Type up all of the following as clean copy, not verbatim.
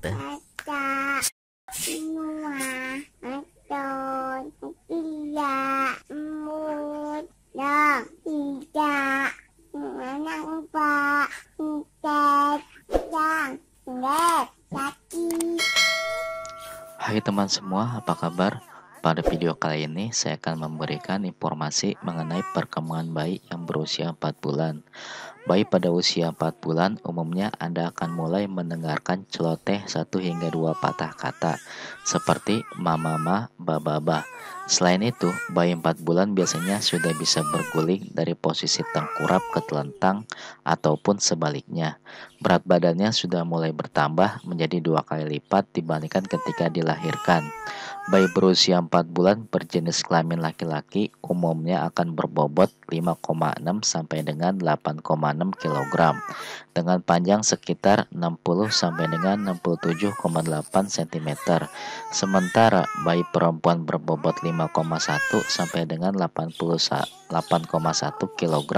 Baca semua atau tidak mudah tidak menampak tidak yang sakit. Hai teman semua, apa kabar? Pada video kali ini saya akan memberikan informasi mengenai perkembangan bayi yang berusia 4 bulan. Bayi pada usia 4 bulan umumnya Anda akan mulai mendengarkan celoteh 1 hingga 2 patah kata seperti mama, baba. Selain itu, bayi 4 bulan biasanya sudah bisa berguling dari posisi tengkurap ke telentang ataupun sebaliknya. Berat badannya sudah mulai bertambah menjadi 2 kali lipat dibandingkan ketika dilahirkan. Bayi berusia 4 bulan berjenis kelamin laki-laki umumnya akan berbobot 5,6 sampai dengan 8,6 kg dengan panjang sekitar 60 sampai dengan 67,8 cm. Sementara bayi perempuan berbobot 5,1 sampai dengan 8,1 kg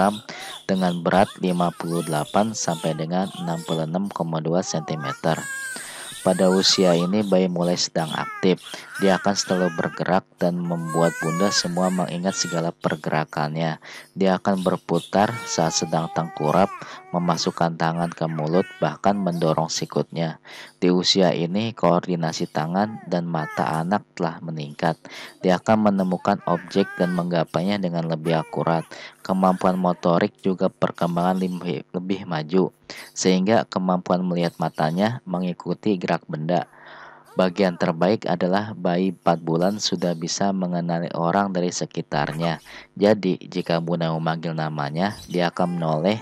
dengan berat 58 sampai dengan 66,2 cm. Pada usia ini bayi mulai sedang aktif. Dia akan selalu bergerak dan membuat bunda semua mengingat segala pergerakannya. Dia akan berputar saat sedang tengkurap, memasukkan tangan ke mulut, bahkan mendorong sikutnya. Di usia ini koordinasi tangan dan mata anak telah meningkat. Dia akan menemukan objek dan menggapainya dengan lebih akurat. Kemampuan motorik juga perkembangan lebih maju, sehingga kemampuan melihat matanya mengikuti gerak benda. Bagian terbaik adalah bayi 4 bulan sudah bisa mengenali orang dari sekitarnya. Jadi, jika bunda memanggil namanya, dia akan menoleh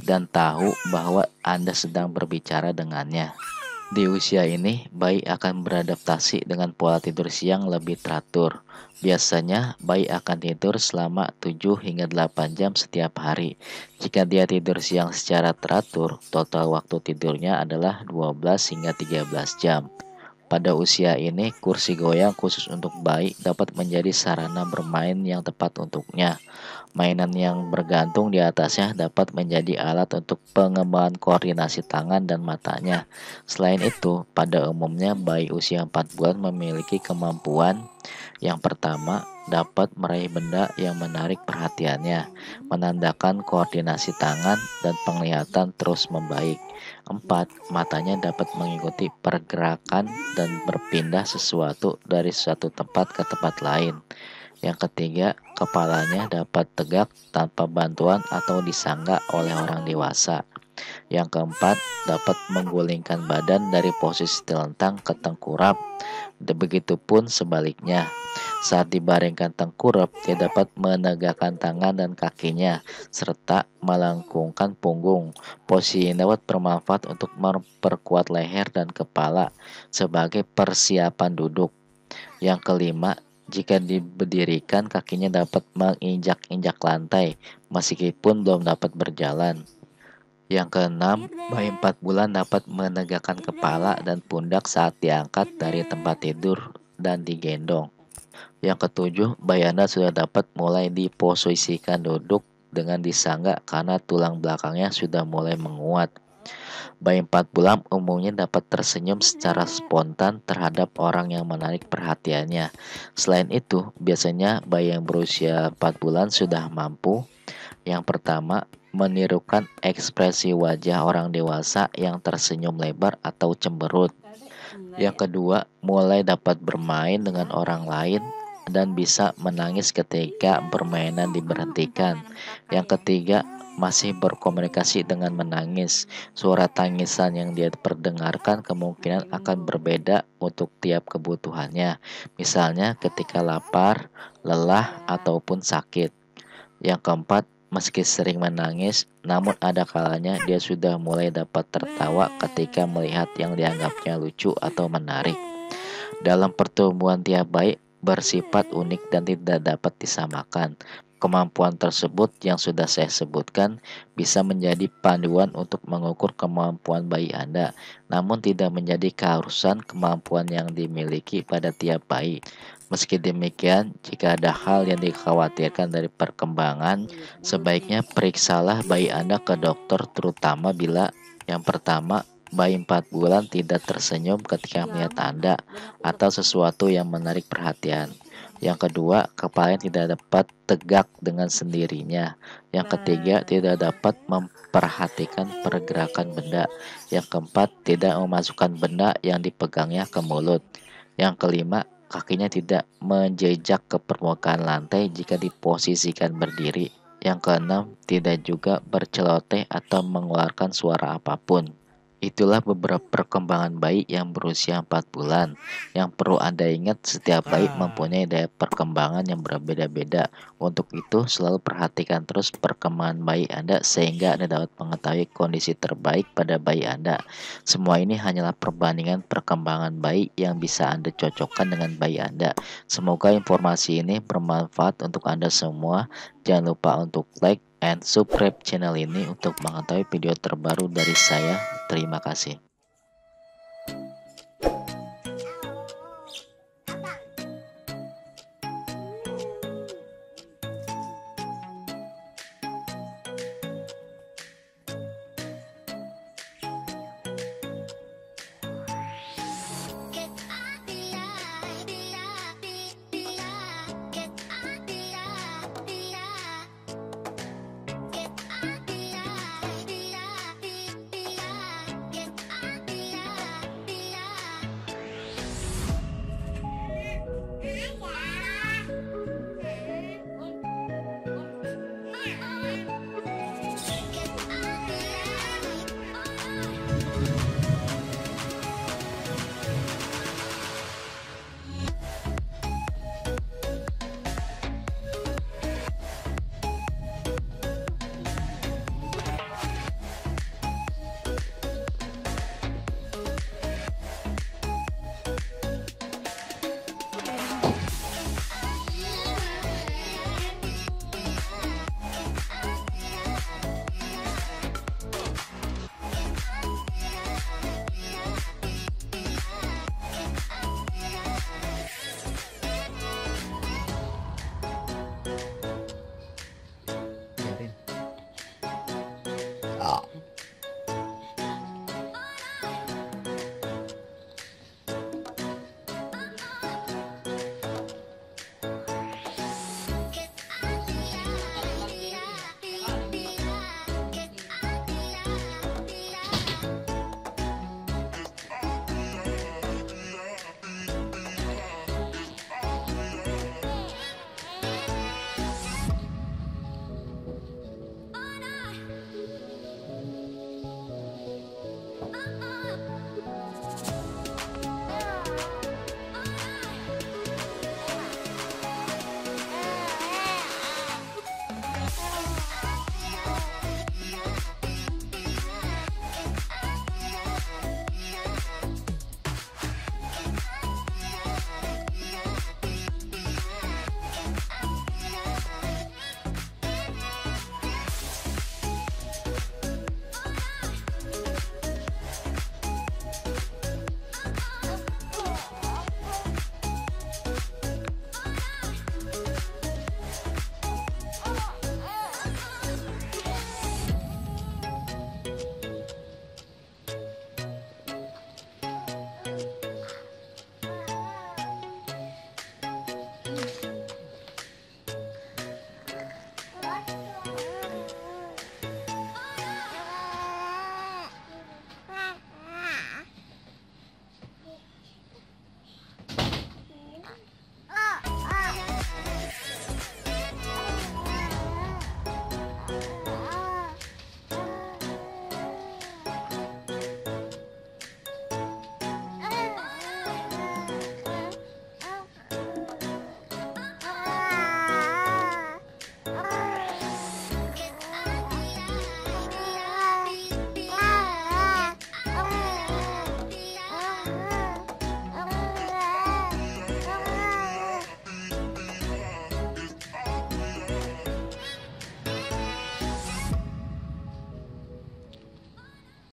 dan tahu bahwa Anda sedang berbicara dengannya. Di usia ini, bayi akan beradaptasi dengan pola tidur siang lebih teratur. Biasanya, bayi akan tidur selama 7 hingga 8 jam setiap hari. Jika dia tidur siang secara teratur, total waktu tidurnya adalah 12 hingga 13 jam. Pada usia ini, kursi goyang khusus untuk bayi dapat menjadi sarana bermain yang tepat untuknya. Mainan yang bergantung di atasnya dapat menjadi alat untuk pengembangan koordinasi tangan dan matanya. Selain itu, pada umumnya bayi usia 4 bulan memiliki kemampuan yang pertama, dapat meraih benda yang menarik perhatiannya, menandakan koordinasi tangan dan penglihatan terus membaik. 4. Matanya dapat mengikuti pergerakan dan berpindah sesuatu dari suatu tempat ke tempat lain. Yang ketiga, kepalanya dapat tegak tanpa bantuan atau disangga oleh orang dewasa. Yang keempat, dapat menggulingkan badan dari posisi telentang ke tengkurap. Begitupun sebaliknya. Saat dibaringkan tengkurap, dia dapat menegakkan tangan dan kakinya, serta melengkungkan punggung. Posisi ini dapat bermanfaat untuk memperkuat leher dan kepala sebagai persiapan duduk. Yang kelima, jika diberdirikan, kakinya dapat menginjak-injak lantai, meskipun belum dapat berjalan. Yang keenam, bayi 4 bulan dapat menegakkan kepala dan pundak saat diangkat dari tempat tidur dan digendong. Yang ketujuh, bayi Anda sudah dapat mulai diposisikan duduk dengan disangga karena tulang belakangnya sudah mulai menguat. Bayi 4 bulan umumnya dapat tersenyum secara spontan terhadap orang yang menarik perhatiannya. Selain itu, biasanya bayi yang berusia 4 bulan sudah mampu, yang pertama, menirukan ekspresi wajah orang dewasa yang tersenyum lebar atau cemberut. Yang kedua, mulai dapat bermain dengan orang lain dan bisa menangis ketika permainan diberhentikan. Yang ketiga, masih berkomunikasi dengan menangis. Suara tangisan yang dia perdengarkan kemungkinan akan berbeda untuk tiap kebutuhannya. Misalnya ketika lapar, lelah, ataupun sakit. Yang keempat, meski sering menangis, namun ada kalanya dia sudah mulai dapat tertawa ketika melihat yang dianggapnya lucu atau menarik. Dalam pertumbuhan tiap bayi bersifat unik dan tidak dapat disamakan. Kemampuan tersebut yang sudah saya sebutkan bisa menjadi panduan untuk mengukur kemampuan bayi Anda, namun tidak menjadi keharusan kemampuan yang dimiliki pada tiap bayi. Meski demikian, jika ada hal yang dikhawatirkan dari perkembangan, sebaiknya periksalah bayi Anda ke dokter, terutama bila Yang pertama, bayi 4 bulan tidak tersenyum ketika melihat Anda atau sesuatu yang menarik perhatian. Yang kedua, kepalanya tidak dapat tegak dengan sendirinya. Yang ketiga, tidak dapat memperhatikan pergerakan benda. Yang keempat, tidak memasukkan benda yang dipegangnya ke mulut. Yang kelima, kakinya tidak menjejak ke permukaan lantai jika diposisikan berdiri. Yang keenam, tidak juga berceloteh atau mengeluarkan suara apapun. Itulah beberapa perkembangan bayi yang berusia 4 bulan. Yang perlu Anda ingat, setiap bayi mempunyai daya perkembangan yang berbeda-beda. Untuk itu, selalu perhatikan terus perkembangan bayi Anda sehingga Anda dapat mengetahui kondisi terbaik pada bayi Anda. Semua ini hanyalah perbandingan perkembangan bayi yang bisa Anda cocokkan dengan bayi Anda. Semoga informasi ini bermanfaat untuk Anda semua. Jangan lupa untuk like and subscribe channel ini untuk mengetahui video terbaru dari saya. Terima kasih.